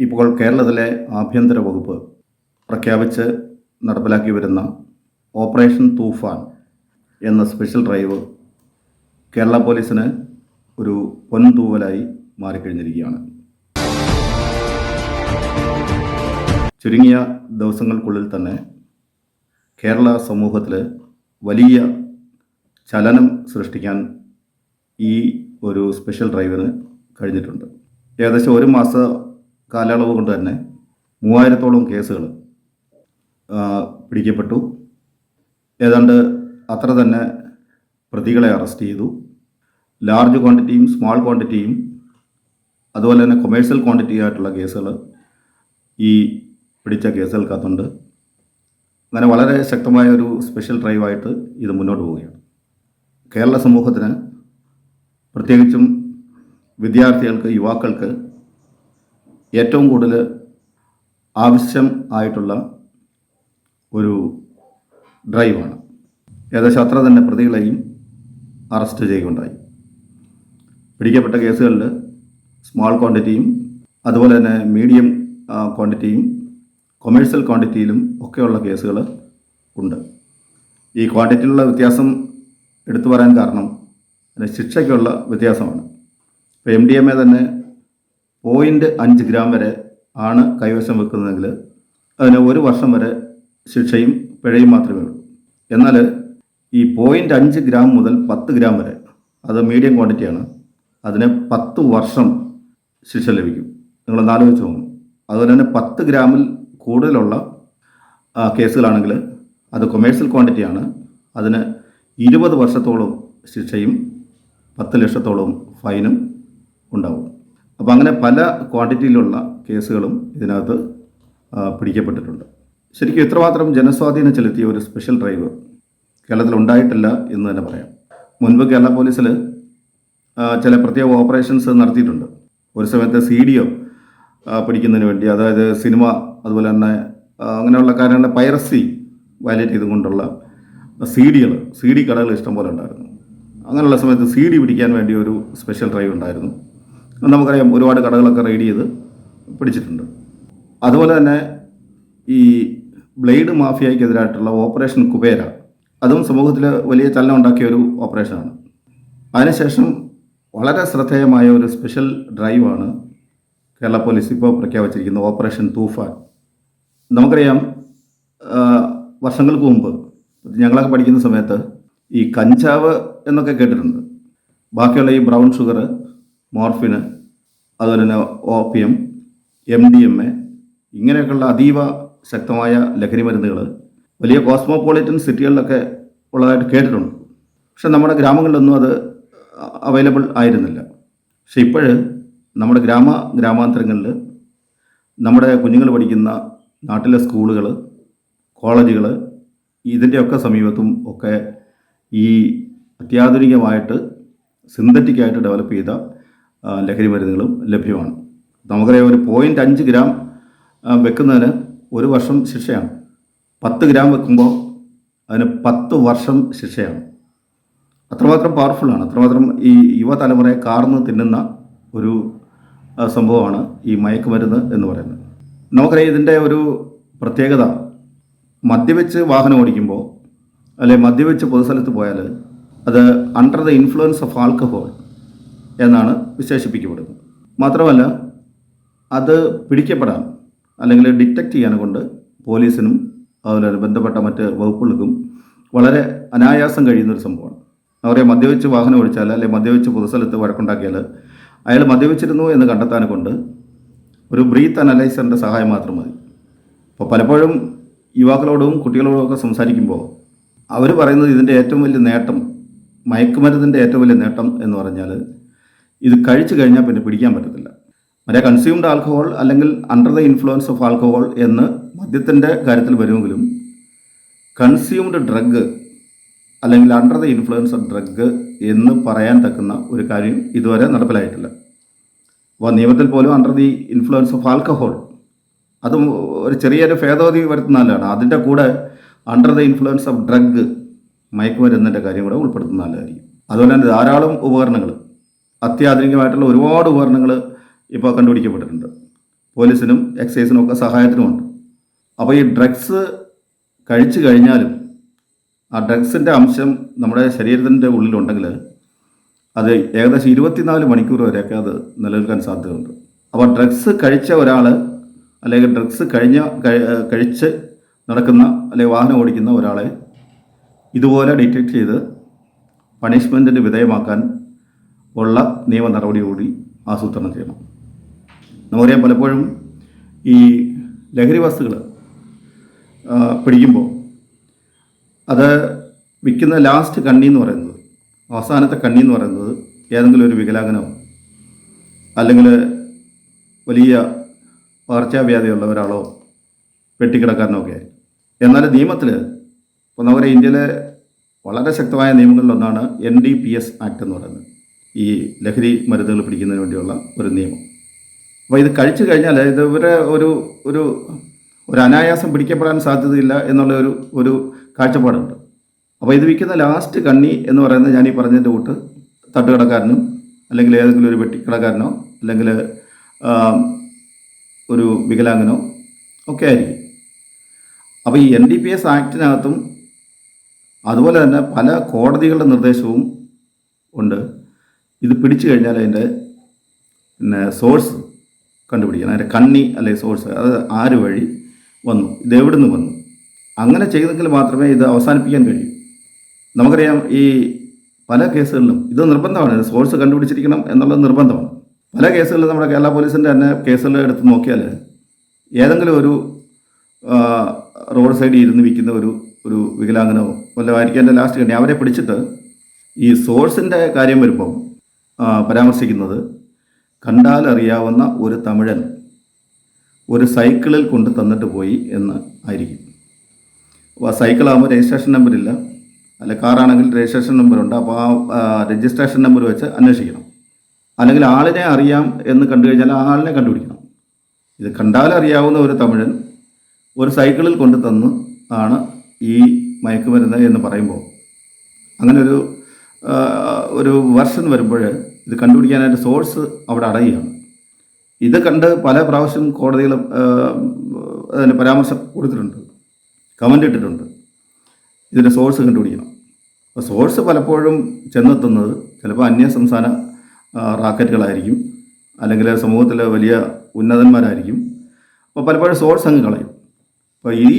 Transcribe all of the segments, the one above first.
ഇപ്പോൾ കേരളത്തിലെ ആഭ്യന്തര വകുപ്പ് പ്രഖ്യാപിച്ച് നടപ്പിലാക്കി വരുന്ന ഓപ്പറേഷൻ തൂഫാൻ എന്ന സ്പെഷ്യൽ ഡ്രൈവ് കേരള പോലീസിന് ഒരു പൊൻതൂവലായി മാറിക്കഴിഞ്ഞിരിക്കുകയാണ്. ചുരുങ്ങിയ ദിവസങ്ങൾക്കുള്ളിൽ തന്നെ കേരള സമൂഹത്തിൽ വലിയ ചലനം സൃഷ്ടിക്കാൻ ഈ ഒരു സ്പെഷ്യൽ ഡ്രൈവിന് കഴിഞ്ഞിട്ടുണ്ട്. ഏകദേശം ഒരു മാസ കാലയളവ് കൊണ്ട് തന്നെ 3000-ഓളം കേസുകൾ പിടിക്കപ്പെട്ടു. ഏതാണ്ട് അത്ര തന്നെ പ്രതികളെ അറസ്റ്റ് ചെയ്തു. ലാർജ് ക്വാണ്ടിറ്റിയും സ്മാൾ ക്വാണ്ടിറ്റിയും അതുപോലെ തന്നെ കൊമേഴ്സ്യൽ ക്വാണ്ടിറ്റി ആയിട്ടുള്ള കേസുകൾ ഈ പിടിച്ച കേസുകൾക്കകത്തുണ്ട്. അങ്ങനെ വളരെ ശക്തമായ ഒരു സ്പെഷ്യൽ ഡ്രൈവായിട്ട് ഇത് മുന്നോട്ട് പോവുകയാണ്. കേരള സമൂഹത്തിന്, പ്രത്യേകിച്ചും വിദ്യാർത്ഥികൾക്ക്, യുവാക്കൾക്ക് ഏറ്റവും കൂടുതൽ ആവശ്യം ആയിട്ടുള്ള ഒരു ഡ്രൈവാണ്. ഏകദേശം അത്ര തന്നെ പ്രതികളെയും അറസ്റ്റ് ചെയ്യുകയുണ്ടായി. പിടിക്കപ്പെട്ട കേസുകളിൽ സ്മാൾ ക്വാണ്ടിറ്റിയും അതുപോലെ തന്നെ മീഡിയം ക്വാണ്ടിറ്റിയും കൊമേഴ്സ്യൽ ക്വാണ്ടിറ്റിയിലും ഒക്കെയുള്ള കേസുകൾ ഉണ്ട്. ഈ ക്വാണ്ടിറ്റിയിലുള്ള വ്യത്യാസം എടുത്തു പറയാൻ കാരണം ശിക്ഷയ്ക്കുള്ള വ്യത്യാസമാണ്. ഇപ്പോൾ MDMA തന്നെ 0.5 ഗ്രാം വരെ ആണ് കൈവശം വെക്കുന്നതെങ്കിൽ അതിന് 1 വർഷം വരെ ശിക്ഷയും പിഴയും മാത്രമേ ഉള്ളൂ. എന്നാൽ ഈ 0.5 ഗ്രാം മുതൽ 10 ഗ്രാം വരെ, അത് മീഡിയം ക്വാണ്ടിറ്റിയാണ്, അതിന് 10 വർഷം ശിക്ഷ ലഭിക്കും. നിങ്ങളൊന്ന് ആലോചിച്ച് നോക്കണം. അതുപോലെ തന്നെ 10 ഗ്രാമിൽ കൂടുതലുള്ള കേസുകളാണെങ്കിൽ അത് കൊമേഴ്സ്യൽ ക്വാണ്ടിറ്റിയാണ്, അതിന് 20 വർഷത്തോളം ശിക്ഷയും 10 ലക്ഷത്തോളം ഫൈനും ഉണ്ടാവും. അപ്പോൾ അങ്ങനെ പല ക്വാണ്ടിറ്റിയിലുള്ള കേസുകളും ഇതിനകത്ത് പിടിക്കപ്പെട്ടിട്ടുണ്ട്. ശരിക്കും ഇത്രമാത്രം ജനസ്വാധീനം ചെലുത്തിയ ഒരു സ്പെഷ്യൽ ഡ്രൈവ് കേരളത്തിൽ ഉണ്ടായിട്ടില്ല എന്ന് തന്നെ പറയാം. മുൻപ് കേരള പോലീസിൽ ചില പ്രത്യേക ഓപ്പറേഷൻസ് നടത്തിയിട്ടുണ്ട്. ഒരു സമയത്ത് CDO പിടിക്കുന്നതിന് വേണ്ടി, അതായത് സിനിമ അതുപോലെ തന്നെ അങ്ങനെയുള്ള കാര്യങ്ങളുടെ പൈറസി വയലേറ്റ് ചെയ്തുകൊണ്ടുള്ള CD കടകൾ ഇഷ്ടംപോലെ ഉണ്ടായിരുന്നു. അങ്ങനെയുള്ള സമയത്ത് CD പിടിക്കാൻ വേണ്ടി ഒരു സ്പെഷ്യൽ ഡ്രൈവ് ഉണ്ടായിരുന്നു. നമുക്കറിയാം, ഒരുപാട് കടകളൊക്കെ റെയ്ഡ് ചെയ്ത് പിടിച്ചിട്ടുണ്ട്. അതുപോലെ തന്നെ ഈ ബ്ലേഡ് മാഫിയയ്ക്കെതിരായിട്ടുള്ള ഓപ്പറേഷൻ കുബേര, അതും സമൂഹത്തിൽ വലിയ ചലനം ഉണ്ടാക്കിയ ഒരു ഓപ്പറേഷനാണ്. അതിനുശേഷം വളരെ ശ്രദ്ധേയമായ ഒരു സ്പെഷ്യൽ ഡ്രൈവാണ് കേരള പോലീസ് ഇപ്പോൾ പ്രഖ്യാപിച്ചിരിക്കുന്ന ഓപ്പറേഷൻ തൂഫാൻ. നമുക്കറിയാം, വർഷങ്ങൾക്ക് മുമ്പ് ഞങ്ങളൊക്കെ പഠിക്കുന്ന സമയത്ത് ഈ കഞ്ചാവ് എന്നൊക്കെ കേട്ടിട്ടുണ്ട്. ബാക്കിയുള്ള ഈ ബ്രൗൺ ഷുഗർ, മോർഫിന്, അതുപോലെ തന്നെ OPM, MDMA ഇങ്ങനെയൊക്കെയുള്ള അതീവ ശക്തമായ ലഹരി മരുന്നുകൾ വലിയ കോസ്മോപൊളിറ്റൻ സിറ്റികളിലൊക്കെ ഉള്ളതായിട്ട് കേട്ടിട്ടുണ്ട്. പക്ഷെ നമ്മുടെ ഗ്രാമങ്ങളിലൊന്നും അത് അവൈലബിൾ ആയിരുന്നില്ല. പക്ഷെ ഇപ്പോൾ നമ്മുടെ ഗ്രാമാന്തരങ്ങളിൽ നമ്മുടെ കുഞ്ഞുങ്ങൾ പഠിക്കുന്ന നാട്ടിലെ സ്കൂളുകൾ, കോളേജുകൾ, ഇതിൻ്റെയൊക്കെ സമീപത്തും ഒക്കെ ഈ അത്യാധുനികമായിട്ട് സിന്തറ്റിക്കായിട്ട് ഡെവലപ്പ് ചെയ്ത ലഹരി മരുന്നുകളും ലഭ്യമാണ്. നമുക്കറിയാം, ഒരു 0.5 ഗ്രാം വെക്കുന്നതിന് 1 വർഷം ശിക്ഷയാണ്. 10 ഗ്രാം വെക്കുമ്പോൾ അതിന് 10 വർഷം ശിക്ഷയാണ്. അത്രമാത്രം പവർഫുള്ളാണ്, അത്രമാത്രം ഈ യുവതലമുറയെ കാർന്ന് തിന്നുന്ന ഒരു സംഭവമാണ് ഈ മയക്കുമരുന്ന് എന്ന് പറയുന്നത്. നമുക്കറിയാം, ഇതിൻ്റെ ഒരു പ്രത്യേകത, മദ്യവെച്ച് വാഹനം ഓടിക്കുമ്പോൾ അല്ലെങ്കിൽ മദ്യവെച്ച് പൊതുസ്ഥലത്ത് പോയാൽ അത് under the influence of alcohol എന്നാണ് വിശേഷിപ്പിക്കപ്പെടുന്നത്. മാത്രമല്ല, അത് പിടിക്കപ്പെടാൻ അല്ലെങ്കിൽ ഡിറ്റക്റ്റ് ചെയ്യാൻ കൊണ്ട് പോലീസിനും അതുപോലെ ബന്ധപ്പെട്ട മറ്റ് വകുപ്പുകൾക്കും വളരെ അനായാസം കഴിയുന്നൊരു സംഭവമാണ്. അവരെ മദ്യവെച്ച് വാഹനം ഓടിച്ചാൽ അല്ലെങ്കിൽ മദ്യവെച്ച് പൊതുസ്ഥലത്ത് വഴക്കുണ്ടാക്കിയാൽ അയാൾ മദ്യവെച്ചിരുന്നു എന്ന് കണ്ടെത്താൻ കൊണ്ട് ഒരു ബ്രീത്ത് അനലൈസറിൻ്റെ സഹായം മാത്രം മതി. അപ്പോൾ പലപ്പോഴും യുവാക്കളോടും കുട്ടികളോടും ഒക്കെ സംസാരിക്കുമ്പോൾ അവർ പറയുന്നത് ഇതിൻ്റെ ഏറ്റവും വലിയ നേട്ടം, മയക്കുമരുന്നിൻ്റെ ഏറ്റവും വലിയ നേട്ടം എന്ന് പറഞ്ഞാൽ ഇത് കഴിച്ചു കഴിഞ്ഞാൽ പിന്നെ പിടിക്കാൻ പറ്റത്തില്ല. മറ്റേ കൺസ്യൂംഡ് ആൽക്കഹോൾ അല്ലെങ്കിൽ under the influence of alcohol എന്ന് മദ്യത്തിൻ്റെ കാര്യത്തിൽ വരുമെങ്കിലും കൺസ്യൂംഡ് ഡ്രഗ് അല്ലെങ്കിൽ under the influence of drug എന്ന് പറയാൻ തക്കുന്ന ഒരു കാര്യം ഇതുവരെ നടപ്പിലായിട്ടില്ല. അപ്പോൾ നിയമത്തിൽ പോലും under the influence of alcohol, അതും ഒരു ചെറിയൊരു ഭേദഗതി വരുത്തുന്നതല്ലാണ്. അതിൻ്റെ കൂടെ under the influence of drug, മയക്കുമരുന്നിൻ്റെ കാര്യം കൂടെ ഉൾപ്പെടുത്തുന്ന നല്ലതായിരിക്കും. അതുപോലെ തന്നെ ധാരാളം ഉപകരണങ്ങൾ, അത്യാധുനികമായിട്ടുള്ള ഒരുപാട് ഉപകരണങ്ങൾ ഇപ്പോൾ കണ്ടുപിടിക്കപ്പെട്ടിട്ടുണ്ട്. പോലീസിനും എക്സൈസിനും ഒക്കെ സഹായത്തിനുമുണ്ട്. അപ്പോൾ ഈ ഡ്രഗ്സ് കഴിച്ചു കഴിഞ്ഞാലും ആ ഡ്രഗ്സിൻ്റെ അംശം നമ്മുടെ ശരീരത്തിൻ്റെ ഉള്ളിലുണ്ടെങ്കിൽ അത് ഏകദേശം 24 മണിക്കൂർ വരെയൊക്കെ അത് നിലനിൽക്കാൻ സാധ്യതയുണ്ട്. അപ്പോൾ ഡ്രഗ്സ് കഴിച്ച ഒരാൾ അല്ലെങ്കിൽ ഡ്രഗ്സ് കഴിച്ച് നടക്കുന്ന അല്ലെങ്കിൽ വാഹനം ഓടിക്കുന്ന ഒരാളെ ഇതുപോലെ ഡിറ്റക്റ്റ് ചെയ്ത് പണിഷ്മെൻറ്റിന് വിധേയമാക്കാൻ ഉള്ള നിയമ നടപടി കൂടി ആസൂത്രണം ചെയ്യണം. നമുക്കറിയാം, പലപ്പോഴും ഈ ലഹരി വസ്തുക്കൾ പിടിക്കുമ്പോൾ അത് വിൽക്കുന്ന ലാസ്റ്റ് കണ്ണി എന്ന് പറയുന്നത്, അവസാനത്തെ കണ്ണി എന്ന് പറയുന്നത് ഏതെങ്കിലും ഒരു വികലാംഗനോ അല്ലെങ്കിൽ വലിയ പകർച്ചവ്യാധിയുള്ള ഒരാളോ പെട്ടിക്കിടക്കാരനോ ഒക്കെ ആയിരിക്കും. എന്നാൽ നിയമത്തിൽ ഇപ്പോൾ നമ്മുടെ ഇന്ത്യയിലെ വളരെ ശക്തമായ നിയമങ്ങളിലൊന്നാണ് NDPS ആക്ട് എന്ന് പറയുന്നത്, ഈ ലഹരി മരുന്നുകൾ പിടിക്കുന്നതിന് വേണ്ടിയുള്ള ഒരു നിയമം. അപ്പോൾ ഇത് കഴിച്ചു കഴിഞ്ഞാൽ ഇത് ഇവരെ ഒരു അനായാസം പിടിക്കപ്പെടാൻ സാധ്യതയില്ല എന്നുള്ള ഒരു കാഴ്ചപ്പാടുണ്ട്. അപ്പോൾ ഇത് വിൽക്കുന്ന ലാസ്റ്റ് കണ്ണി എന്ന് പറയുന്നത് ഞാൻ ഈ പറഞ്ഞതിൻ്റെ കൂട്ട് തട്ടുകടക്കാരനും അല്ലെങ്കിൽ ഏതെങ്കിലും ഒരു വെട്ടിക്കടക്കാരനോ അല്ലെങ്കിൽ ഒരു വികലാംഗനോ ഒക്കെ ആയിരിക്കും. അപ്പോൾ ഈ NDPS ആക്ടിനകത്തും അതുപോലെ തന്നെ പല കോടതികളുടെ നിർദ്ദേശവും ഉണ്ട്. ഇത് പിടിച്ചു കഴിഞ്ഞാൽ അതിൻ്റെ സോഴ്സ് കണ്ടുപിടിക്കണം, അതിൻ്റെ കണ്ണി അല്ലെങ്കിൽ സോഴ്സ്, അത് ആര് വഴി വന്നു, ഇത് എവിടെ നിന്ന് വന്നു, അങ്ങനെ ചെയ്തെങ്കിൽ മാത്രമേ ഇത് അവസാനിപ്പിക്കാൻ കഴിയൂ. നമുക്കറിയാം, ഈ പല കേസുകളിലും ഇത് നിർബന്ധമാണ്, സോഴ്സ് കണ്ടുപിടിച്ചിരിക്കണം എന്നുള്ളത് നിർബന്ധമാണ്. പല കേസുകളിലും നമ്മുടെ കേരള പോലീസിൻ്റെ തന്നെ കേസുകൾ എടുത്ത് നോക്കിയാൽ ഏതെങ്കിലും ഒരു റോഡ് സൈഡിൽ ഇരുന്ന് വിൽക്കുന്ന ഒരു വികലാംഗനോ വല്ല ആയിരിക്കും എൻ്റെ ലാസ്റ്റ് കണ്ണി, അവരെ പിടിച്ചിട്ട് ഈ സോഴ്സിൻ്റെ കാര്യം വരുമ്പം പരാമർശിക്കുന്നത് കണ്ടാലറിയാവുന്ന ഒരു തമിഴൻ ഒരു സൈക്കിളിൽ കൊണ്ട് തന്നിട്ട് പോയി എന്ന് ആയിരിക്കും. അപ്പോൾ സൈക്കിളാകുമ്പോൾ രജിസ്ട്രേഷൻ നമ്പറില്ല, അല്ല കാറാണെങ്കിൽ രജിസ്ട്രേഷൻ നമ്പറുണ്ട്. അപ്പോൾ ആ രജിസ്ട്രേഷൻ നമ്പർ വെച്ച് അന്വേഷിക്കണം. അല്ലെങ്കിൽ ആളിനെ അറിയാം എന്ന് കണ്ടു കഴിഞ്ഞാൽ ആ ആളിനെ കണ്ടുപിടിക്കണം. ഇത് കണ്ടാലറിയാവുന്ന ഒരു തമിഴൻ ഒരു സൈക്കിളിൽ കൊണ്ട് തന്ന് ആണ് ഈ മയക്കുമരുന്ന് എന്ന് പറയുമ്പോൾ അങ്ങനെ ഒരു വെർഷൻ വരുമ്പോൾ ഇത് കണ്ടുപിടിക്കാനായിട്ട് സോഴ്സ് അവിടെ അടയുകയാണ്. ഇത് കണ്ട് പല പ്രാവശ്യം കോടതികളും അതിന് പരാമർശം കൊടുത്തിട്ടുണ്ട്, കമൻ്റ് ഇട്ടിട്ടുണ്ട്, ഇതിൻ്റെ സോഴ്സ് കണ്ടുപിടിക്കണം. അപ്പോൾ സോഴ്സ് പലപ്പോഴും ചെന്നെത്തുന്നത് ചിലപ്പോൾ അന്യസംസ്ഥാന റാക്കറ്റുകളായിരിക്കും, അല്ലെങ്കിൽ സമൂഹത്തിലെ വലിയ ഉന്നതന്മാരായിരിക്കും. അപ്പോൾ പലപ്പോഴും സോഴ്സ് അങ്ങ് കളയും. അപ്പോൾ ഈ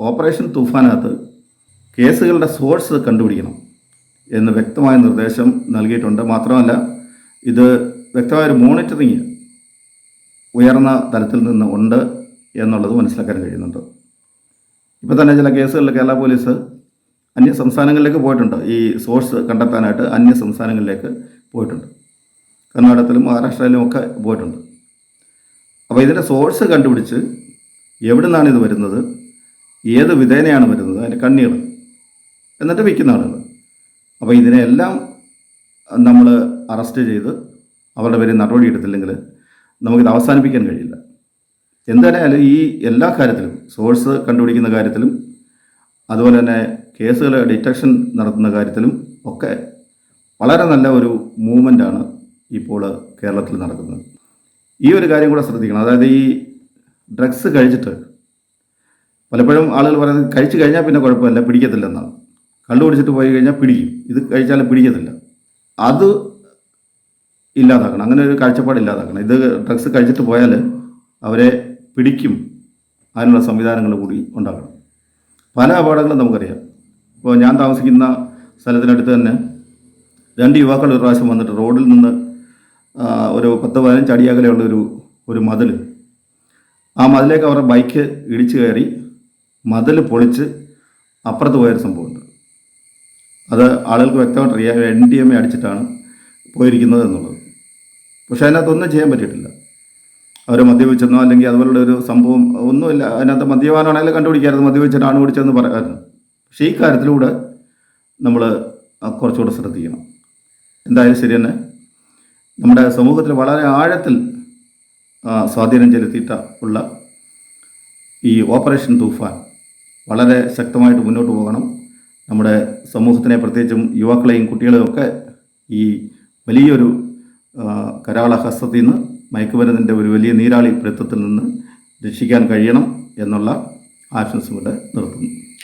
ഓപ്പറേഷൻ തൂഫാനകത്ത് കേസുകളുടെ സോഴ്സ് കണ്ടുപിടിക്കണം എന്ന് വ്യക്തമായ നിർദ്ദേശം നൽകിയിട്ടുണ്ട്. മാത്രമല്ല, ഇത് വ്യക്തമായൊരു മോണിറ്ററിങ് ഉയർന്ന തലത്തിൽ നിന്ന് ഉണ്ട് എന്നുള്ളത് മനസ്സിലാക്കാൻ കഴിയുന്നുണ്ട്. ഇപ്പോൾ തന്നെ ചില കേസുകളിൽ കേരള പോലീസ് അന്യ സംസ്ഥാനങ്ങളിലേക്ക് പോയിട്ടുണ്ട്, ഈ സോഴ്സ് കണ്ടെത്താനായിട്ട് അന്യ സംസ്ഥാനങ്ങളിലേക്ക് പോയിട്ടുണ്ട്. കർണാടകത്തിലും മഹാരാഷ്ട്രയിലും ഒക്കെ പോയിട്ടുണ്ട്. അപ്പോൾ ഇതിൻ്റെ സോഴ്സ് കണ്ടുപിടിച്ച് എവിടെ നിന്നാണ് ഇത് വരുന്നത്, ഏത് വിധേനയാണ് വരുന്നത്, അതിൻ്റെ കണ്ണികൾ, എന്നിട്ട് വിൽക്കുന്ന ആളുകൾ. അപ്പോൾ ഇതിനെല്ലാം നമ്മൾ അറസ്റ്റ് ചെയ്ത് അവരുടെ പേരിൽ നടപടി എടുത്തില്ലെങ്കിൽ നമുക്കിത് അവസാനിപ്പിക്കാൻ കഴിയില്ല. എന്തായാലും ഈ എല്ലാ കാര്യത്തിലും, സോഴ്സ് കണ്ടുപിടിക്കുന്ന കാര്യത്തിലും അതുപോലെ തന്നെ കേസുകൾ ഡിറ്റക്ഷൻ നടത്തുന്ന കാര്യത്തിലും ഒക്കെ വളരെ നല്ല ഒരു മൂവ്മെൻ്റാണ് ഇപ്പോൾ കേരളത്തിൽ നടക്കുന്നത്. ഈ ഒരു കാര്യം കൂടെ ശ്രദ്ധിക്കണം. അതായത് ഈ ഡ്രഗ്സ് കഴിച്ചിട്ട് പലപ്പോഴും ആളുകൾ പറയുന്നത് കഴിച്ചു കഴിഞ്ഞാൽ പിന്നെ കുഴപ്പമില്ല, പിടിക്കത്തില്ലെന്നാണ്. കള്ളു കുടിച്ചിട്ട് പോയി കഴിഞ്ഞാൽ പിടിക്കും, ഇത് കഴിച്ചാൽ പിടിക്കത്തില്ല. അത് ഇല്ലാതാക്കണം, അങ്ങനെ ഒരു കാഴ്ചപ്പാട് ഇല്ലാതാക്കണം. ഇത് ഡ്രഗ്സ് കഴിച്ചിട്ട് പോയാൽ അവരെ പിടിക്കും, അതിനുള്ള സംവിധാനങ്ങൾ കൂടി ഉണ്ടാക്കണം. പല അപകടങ്ങളും നമുക്കറിയാം. ഇപ്പോൾ ഞാൻ താമസിക്കുന്ന സ്ഥലത്തിനടുത്ത് തന്നെ 2 യുവാക്കൾ ഒരു പ്രാവശ്യം വന്നിട്ട് റോഡിൽ നിന്ന് ഒരു 10-15 അടി അകലെയുള്ള ഒരു മതിൽ, ആ മതിലേക്ക് അവരുടെ ബൈക്ക് ഇടിച്ചു കയറി മതിൽ പൊളിച്ച് അപ്പുറത്ത് പോയൊരു സംഭവമുണ്ട്. അത് ആളുകൾക്ക് വ്യക്തമായിട്ട് അറിയാം, NDMA അടിച്ചിട്ടാണ് പോയിരിക്കുന്നത് എന്നുള്ളത്. പക്ഷേ അതിനകത്തൊന്നും ചെയ്യാൻ പറ്റിയിട്ടില്ല. അവർ മദ്യപിച്ചെന്നോ അല്ലെങ്കിൽ അതുപോലുള്ള ഒരു സംഭവം ഒന്നുമില്ല. അതിനകത്ത് മദ്യപാനാണെങ്കിലും കണ്ടുപിടിക്കാറുണ്ട്, മദ്യപിച്ചിട്ടാണ് ഓടിച്ചതെന്ന് പറയാറുണ്ട്. പക്ഷേ ഈ കാര്യത്തിലൂടെ നമ്മൾ കുറച്ചുകൂടെ ശ്രദ്ധിക്കണം. എന്തായാലും ശരി തന്നെ, നമ്മുടെ സമൂഹത്തിൽ വളരെ ആഴത്തിൽ സ്വാധീനം ചെലുത്തിയിട്ട് ഉള്ള ഈ ഓപ്പറേഷൻ തൂഫാൻ വളരെ ശക്തമായിട്ട് മുന്നോട്ട് പോകണം. നമ്മുടെ സമൂഹത്തിനെ, പ്രത്യേകിച്ചും യുവാക്കളെയും കുട്ടികളെയും ഒക്കെ ഈ വലിയൊരു കരാള ഹസ്തത്തിൽ നിന്ന് മയക്കുമരുന്നിൻ്റെ ഒരു വലിയ നീരാളി പിടുത്തത്തിൽ നിന്ന് രക്ഷിക്കാൻ കഴിയണം എന്നുള്ള ആശംസ കൂടെ നിർത്തുന്നു.